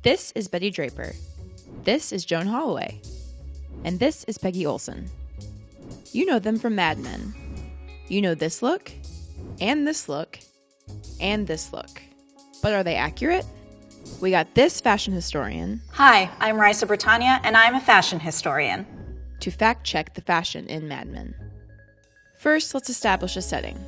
This is Betty Draper. This is Joan Holloway. And this is Peggy Olson. You know them from Mad Men. You know this look, and this look, and this look. But are they accurate? We got this fashion historian. Hi, I'm Raissa Bretaña, and I'm a fashion historian. To fact-check the fashion in Mad Men. First, let's establish a setting.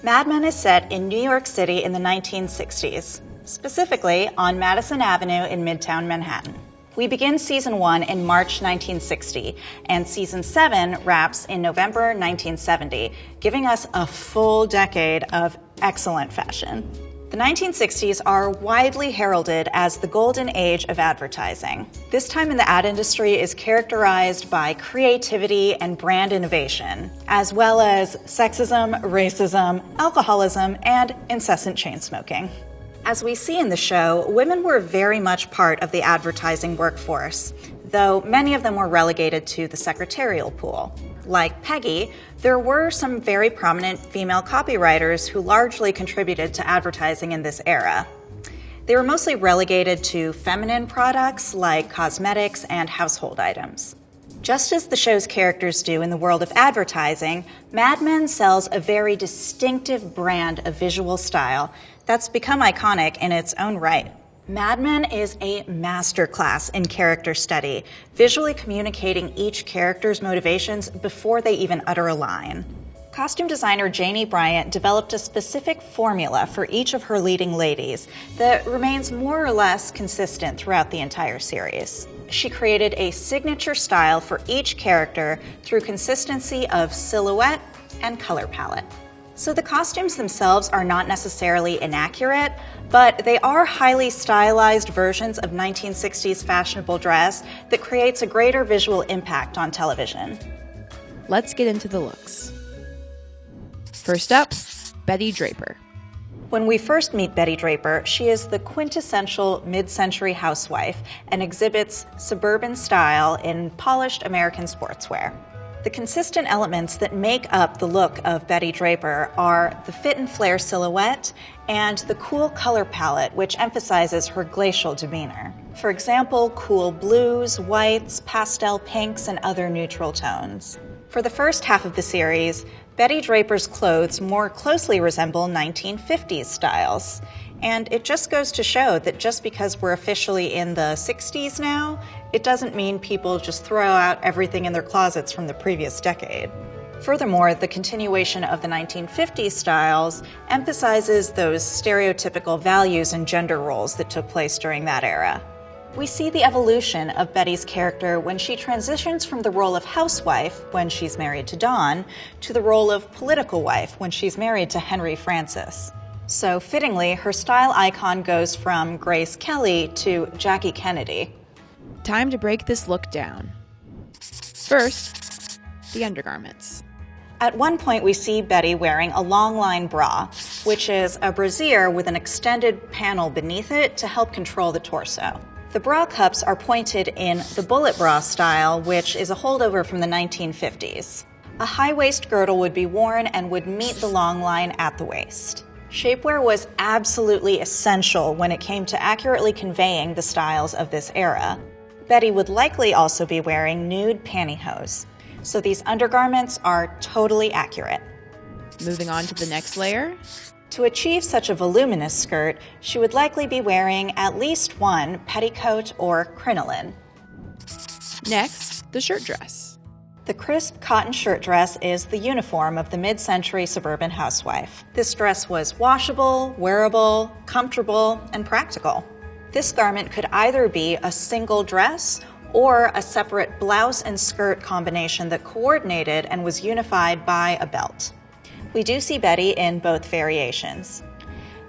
Mad Men is set in New York City in the 1960s, specifically on Madison Avenue in Midtown Manhattan. We begin Season 1 in March 1960, and Season 7 wraps in November 1970, giving us a full decade of excellent fashion. The 1960s are widely heralded as the golden age of advertising. This time in the ad industry is characterized by creativity and brand innovation, as well as sexism, racism, alcoholism, and incessant chain smoking. As we see in the show, women were very much part of the advertising workforce, though many of them were relegated to the secretarial pool. Like Peggy, there were some very prominent female copywriters who largely contributed to advertising in this era. They were mostly relegated to feminine products like cosmetics and household items. Just as the show's characters do in the world of advertising, Mad Men sells a very distinctive brand of visual style that's become iconic in its own right. Mad Men is a masterclass in character study, visually communicating each character's motivations before they even utter a line. Costume designer Janie Bryant developed a specific formula for each of her leading ladies that remains more or less consistent throughout the entire series. She created a signature style for each character through consistency of silhouette and color palette. So the costumes themselves are not necessarily inaccurate, but they are highly stylized versions of 1960s fashionable dress that creates a greater visual impact on television. Let's get into the looks. First up, Betty Draper. When we first meet Betty Draper, she is the quintessential mid-century housewife and exhibits suburban style in polished American sportswear. The consistent elements that make up the look of Betty Draper are the fit and flare silhouette and the cool color palette, which emphasizes her glacial demeanor. For example, cool blues, whites, pastel pinks, and other neutral tones. For the first half of the series, Betty Draper's clothes more closely resemble 1950s styles. And it just goes to show that just because we're officially in the 60s now, it doesn't mean people just throw out everything in their closets from the previous decade. Furthermore, the continuation of the 1950s styles emphasizes those stereotypical values and gender roles that took place during that era. We see the evolution of Betty's character when she transitions from the role of housewife, when she's married to Don, to the role of political wife, when she's married to Henry Francis. So fittingly, her style icon goes from Grace Kelly to Jackie Kennedy. Time to break this look down. First, the undergarments. At one point, we see Betty wearing a long-line bra, which is a brassiere with an extended panel beneath it to help control the torso. The bra cups are pointed in the bullet bra style, which is a holdover from the 1950s. A high-waist girdle would be worn and would meet the long line at the waist. Shapewear was absolutely essential when it came to accurately conveying the styles of this era. Betty would likely also be wearing nude pantyhose, so these undergarments are totally accurate. Moving on to the next layer. To achieve such a voluminous skirt, she would likely be wearing at least one petticoat or crinoline. Next, the shirt dress. The crisp cotton shirt dress is the uniform of the mid-century suburban housewife. This dress was washable, wearable, comfortable, and practical. This garment could either be a single dress or a separate blouse and skirt combination that coordinated and was unified by a belt. We do see Betty in both variations.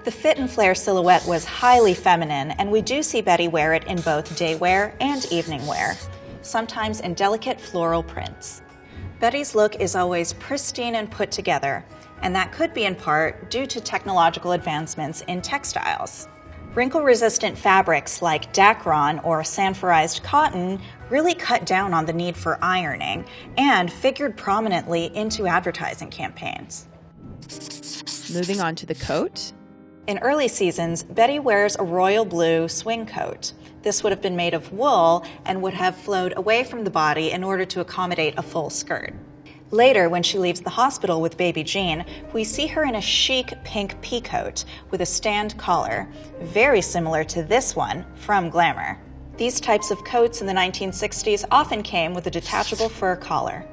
The fit and flare silhouette was highly feminine, and we do see Betty wear it in both day wear and evening wear, sometimes in delicate floral prints. Betty's look is always pristine and put together, and that could be in part due to technological advancements in textiles. Wrinkle-resistant fabrics like Dacron or sanforized cotton really cut down on the need for ironing and figured prominently into advertising campaigns. Moving on to the coat. In early seasons, Betty wears a royal blue swing coat. This would have been made of wool and would have flowed away from the body in order to accommodate a full skirt. Later, when she leaves the hospital with baby Jean, we see her in a chic pink peacoat with a stand collar, very similar to this one from Glamour. These types of coats in the 1960s often came with a detachable fur collar.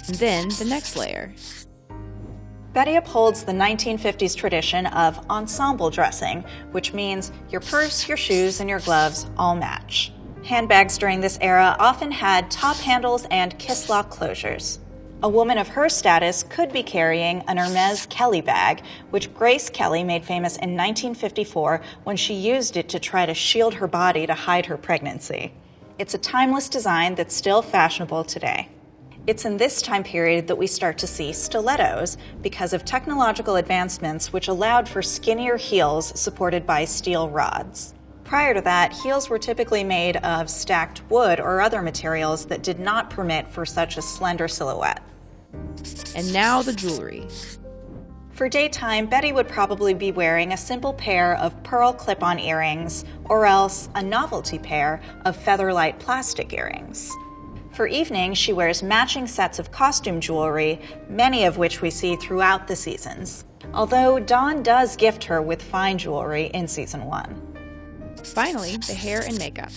And then the next layer. Betty upholds the 1950s tradition of ensemble dressing, which means your purse, your shoes, and your gloves all match. Handbags during this era often had top handles and kiss lock closures. A woman of her status could be carrying an Hermes Kelly bag, which Grace Kelly made famous in 1954 when she used it to try to shield her body to hide her pregnancy. It's a timeless design that's still fashionable today. It's in this time period that we start to see stilettos because of technological advancements which allowed for skinnier heels supported by steel rods. Prior to that, heels were typically made of stacked wood or other materials that did not permit for such a slender silhouette. And now the jewelry. For daytime, Betty would probably be wearing a simple pair of pearl clip-on earrings or else a novelty pair of featherlight plastic earrings. For evening, she wears matching sets of costume jewelry, many of which we see throughout the seasons, although Dawn does gift her with fine jewelry in season 1. Finally, the hair and makeup.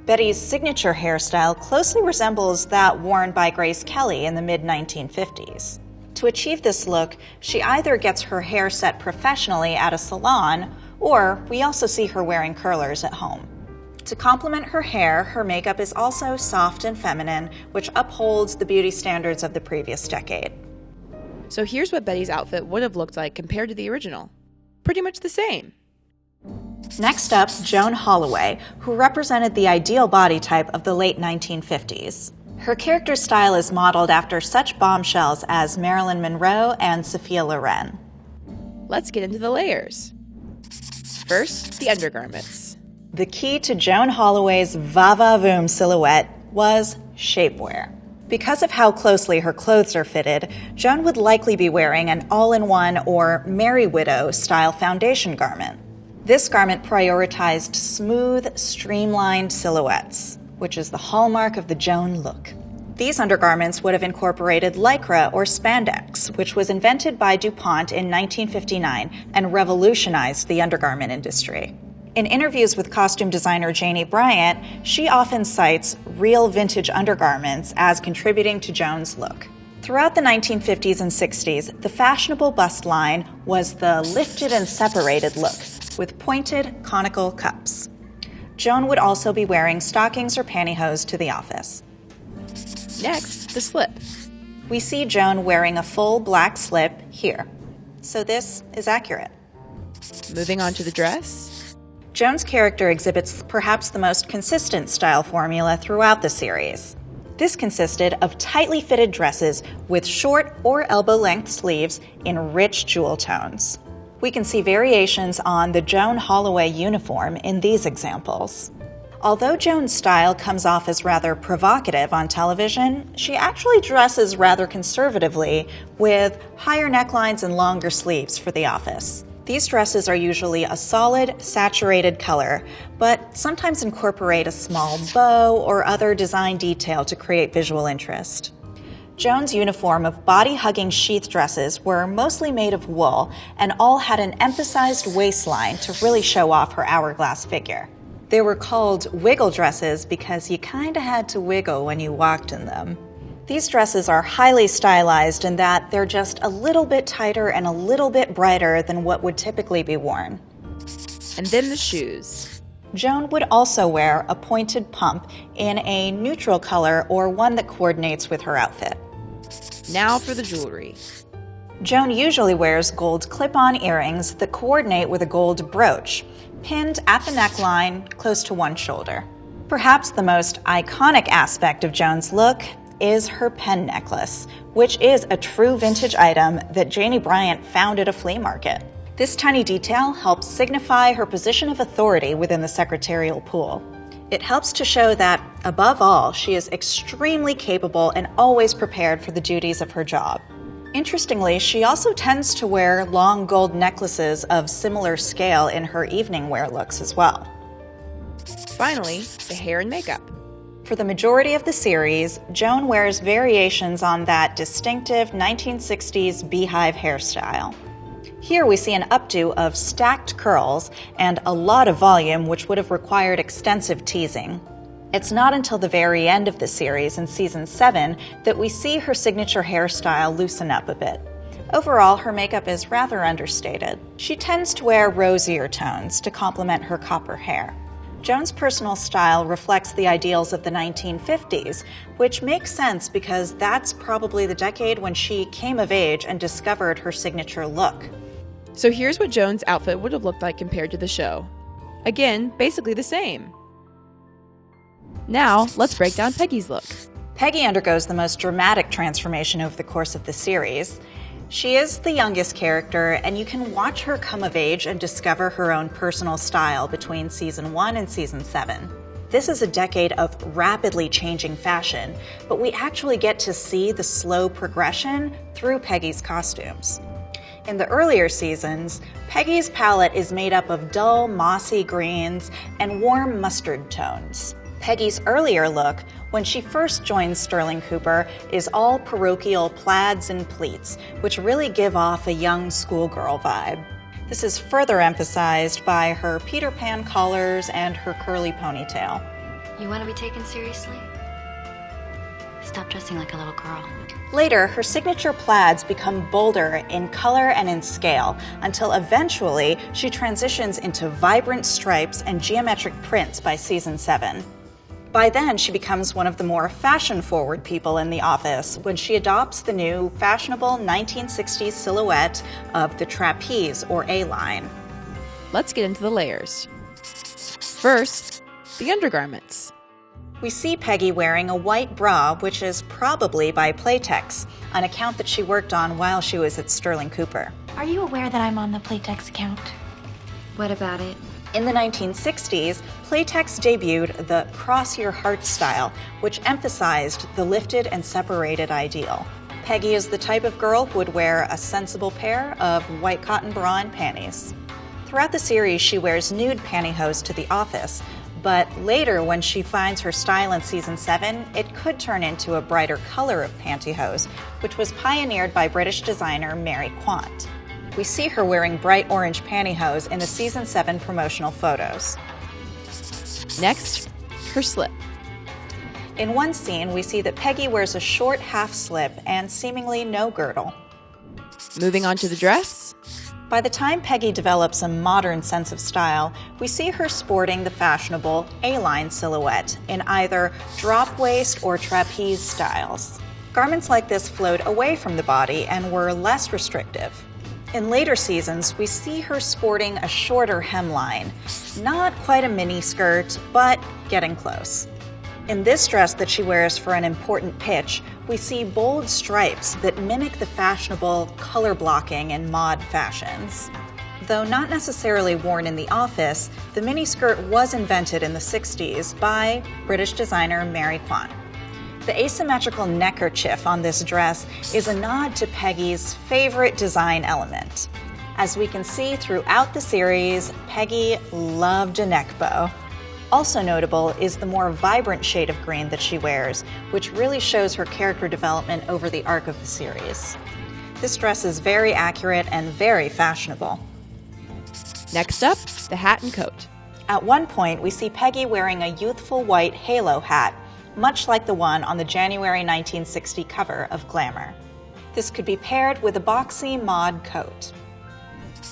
Betty's signature hairstyle closely resembles that worn by Grace Kelly in the mid-1950s. To achieve this look, she either gets her hair set professionally at a salon, or we also see her wearing curlers at home. To complement her hair, her makeup is also soft and feminine, which upholds the beauty standards of the previous decade. So here's what Betty's outfit would have looked like compared to the original. Pretty much the same. Next up, Joan Holloway, who represented the ideal body type of the late 1950s. Her character style is modeled after such bombshells as Marilyn Monroe and Sophia Loren. Let's get into the layers. First, the undergarments. The key to Joan Holloway's va-va-voom silhouette was shapewear. Because of how closely her clothes are fitted, Joan would likely be wearing an all-in-one or Merry Widow style foundation garment. This garment prioritized smooth, streamlined silhouettes, which is the hallmark of the Joan look. These undergarments would have incorporated lycra or spandex, which was invented by DuPont in 1959 and revolutionized the undergarment industry. In interviews with costume designer Janie Bryant, she often cites real vintage undergarments as contributing to Joan's look. Throughout the 1950s and 60s, the fashionable bust line was the lifted and separated look, with pointed, conical cups. Joan would also be wearing stockings or pantyhose to the office. Next, the slip. We see Joan wearing a full black slip here, so this is accurate. Moving on to the dress. Joan's character exhibits perhaps the most consistent style formula throughout the series. This consisted of tightly fitted dresses with short or elbow-length sleeves in rich jewel tones. We can see variations on the Joan Holloway uniform in these examples. Although Joan's style comes off as rather provocative on television, she actually dresses rather conservatively with higher necklines and longer sleeves for the office. These dresses are usually a solid, saturated color, but sometimes incorporate a small bow or other design detail to create visual interest. Joan's uniform of body-hugging sheath dresses were mostly made of wool and all had an emphasized waistline to really show off her hourglass figure. They were called wiggle dresses because you kinda had to wiggle when you walked in them. These dresses are highly stylized in that they're just a little bit tighter and a little bit brighter than what would typically be worn. And then the shoes. Joan would also wear a pointed pump in a neutral color or one that coordinates with her outfit. Now for the jewelry. Joan usually wears gold clip-on earrings that coordinate with a gold brooch, pinned at the neckline close to one shoulder. Perhaps the most iconic aspect of Joan's look is her pen necklace, which is a true vintage item that Janie Bryant found at a flea market. This tiny detail helps signify her position of authority within the secretarial pool. It helps to show that, above all, she is extremely capable and always prepared for the duties of her job. Interestingly, she also tends to wear long gold necklaces of similar scale in her evening wear looks as well. Finally, the hair and makeup. For the majority of the series, Joan wears variations on that distinctive 1960s beehive hairstyle. Here we see an updo of stacked curls and a lot of volume, which would have required extensive teasing. It's not until the very end of the series, in season 7, that we see her signature hairstyle loosen up a bit. Overall, her makeup is rather understated. She tends to wear rosier tones to complement her copper hair. Joan's personal style reflects the ideals of the 1950s, which makes sense because that's probably the decade when she came of age and discovered her signature look. So here's what Joan's outfit would have looked like compared to the show. Again, basically the same. Now, let's break down Peggy's look. Peggy undergoes the most dramatic transformation over the course of the series. She is the youngest character, and you can watch her come of age and discover her own personal style between season 1 and season 7. This is a decade of rapidly changing fashion, but we actually get to see the slow progression through Peggy's costumes. In the earlier seasons, Peggy's palette is made up of dull, mossy greens and warm mustard tones. Peggy's earlier look, when she first joins Sterling Cooper, is all parochial plaids and pleats, which really give off a young schoolgirl vibe. This is further emphasized by her Peter Pan collars and her curly ponytail. You want to be taken seriously? Stop dressing like a little girl. Later, her signature plaids become bolder in color and in scale, until eventually she transitions into vibrant stripes and geometric prints by season 7. By then, she becomes one of the more fashion-forward people in the office when she adopts the new fashionable 1960s silhouette of the trapeze or A-line. Let's get into the layers. First, the undergarments. We see Peggy wearing a white bra, which is probably by Playtex, an account that she worked on while she was at Sterling Cooper. Are you aware that I'm on the Playtex account? What about it? In the 1960s, Playtex debuted the Cross Your Heart style, which emphasized the lifted and separated ideal. Peggy is the type of girl who would wear a sensible pair of white cotton bra and panties. Throughout the series, she wears nude pantyhose to the office, but later, when she finds her style in season 7, it could turn into a brighter color of pantyhose, which was pioneered by British designer Mary Quant. We see her wearing bright orange pantyhose in the season 7 promotional photos. Next, her slip. In one scene, we see that Peggy wears a short half slip and seemingly no girdle. Moving on to the dress. By the time Peggy develops a modern sense of style, we see her sporting the fashionable A-line silhouette in either drop waist or trapeze styles. Garments like this flowed away from the body and were less restrictive. In later seasons, we see her sporting a shorter hemline. Not quite a mini skirt, but getting close. In this dress that she wears for an important pitch, we see bold stripes that mimic the fashionable color blocking in mod fashions. Though not necessarily worn in the office, the miniskirt was invented in the 60s by British designer Mary Quant. The asymmetrical neckerchief on this dress is a nod to Peggy's favorite design element. As we can see throughout the series, Peggy loved a neck bow. Also notable is the more vibrant shade of green that she wears, which really shows her character development over the arc of the series. This dress is very accurate and very fashionable. Next up, the hat and coat. At one point, we see Peggy wearing a youthful white halo hat, much like the one on the January 1960 cover of Glamour. This could be paired with a boxy mod coat.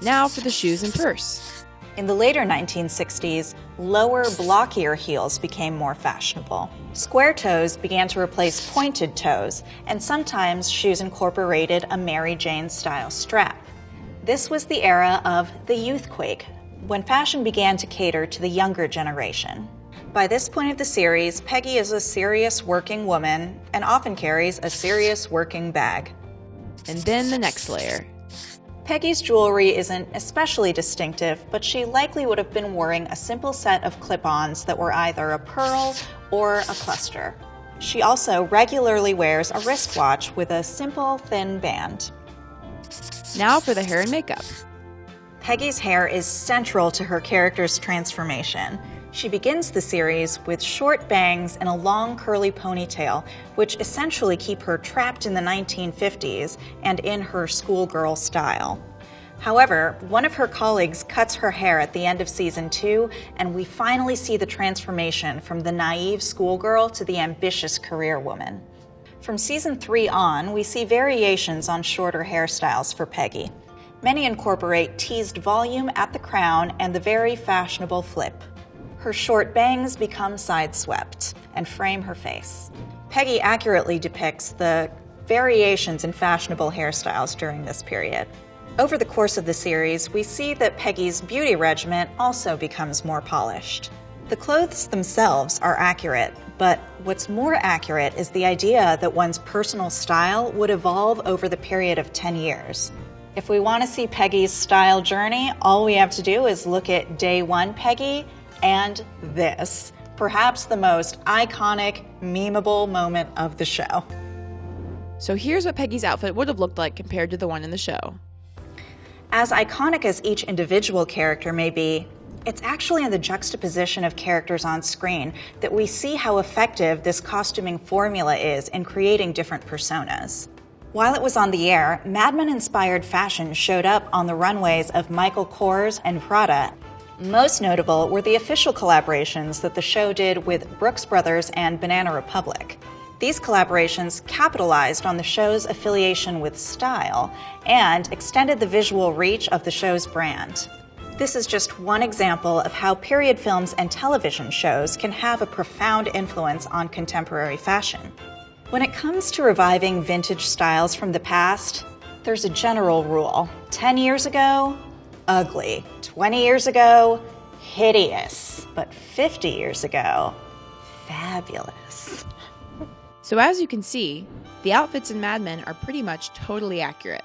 Now for the shoes and purse. In the later 1960s, lower, blockier heels became more fashionable. Square toes began to replace pointed toes, and sometimes shoes incorporated a Mary Jane-style strap. This was the era of the youthquake, when fashion began to cater to the younger generation. By this point of the series, Peggy is a serious working woman and often carries a serious working bag. And then the next layer. Peggy's jewelry isn't especially distinctive, but she likely would have been wearing a simple set of clip-ons that were either a pearl or a cluster. She also regularly wears a wristwatch with a simple, thin band. Now for the hair and makeup. Peggy's hair is central to her character's transformation. She begins the series with short bangs and a long curly ponytail, which essentially keep her trapped in the 1950s and in her schoolgirl style. However, one of her colleagues cuts her hair at the end of season 2, and we finally see the transformation from the naive schoolgirl to the ambitious career woman. From season 3 on, we see variations on shorter hairstyles for Peggy. Many incorporate teased volume at the crown and the very fashionable flip. Her short bangs become side-swept and frame her face. Peggy accurately depicts the variations in fashionable hairstyles during this period. Over the course of the series, we see that Peggy's beauty regimen also becomes more polished. The clothes themselves are accurate, but what's more accurate is the idea that one's personal style would evolve over the period of 10 years. If we want to see Peggy's style journey, all we have to do is look at day 1 Peggy and this, perhaps the most iconic, memeable moment of the show. So here's what Peggy's outfit would have looked like compared to the one in the show. As iconic as each individual character may be, it's actually in the juxtaposition of characters on screen that we see how effective this costuming formula is in creating different personas. While it was on the air, Mad Men-inspired fashion showed up on the runways of Michael Kors and Prada. Most notable were the official collaborations that the show did with Brooks Brothers and Banana Republic. These collaborations capitalized on the show's affiliation with style and extended the visual reach of the show's brand. This is just one example of how period films and television shows can have a profound influence on contemporary fashion. When it comes to reviving vintage styles from the past, there's a general rule. 10 years ago, ugly. 20 years ago, hideous. But 50 years ago, fabulous. So as you can see, the outfits in Mad Men are pretty much totally accurate.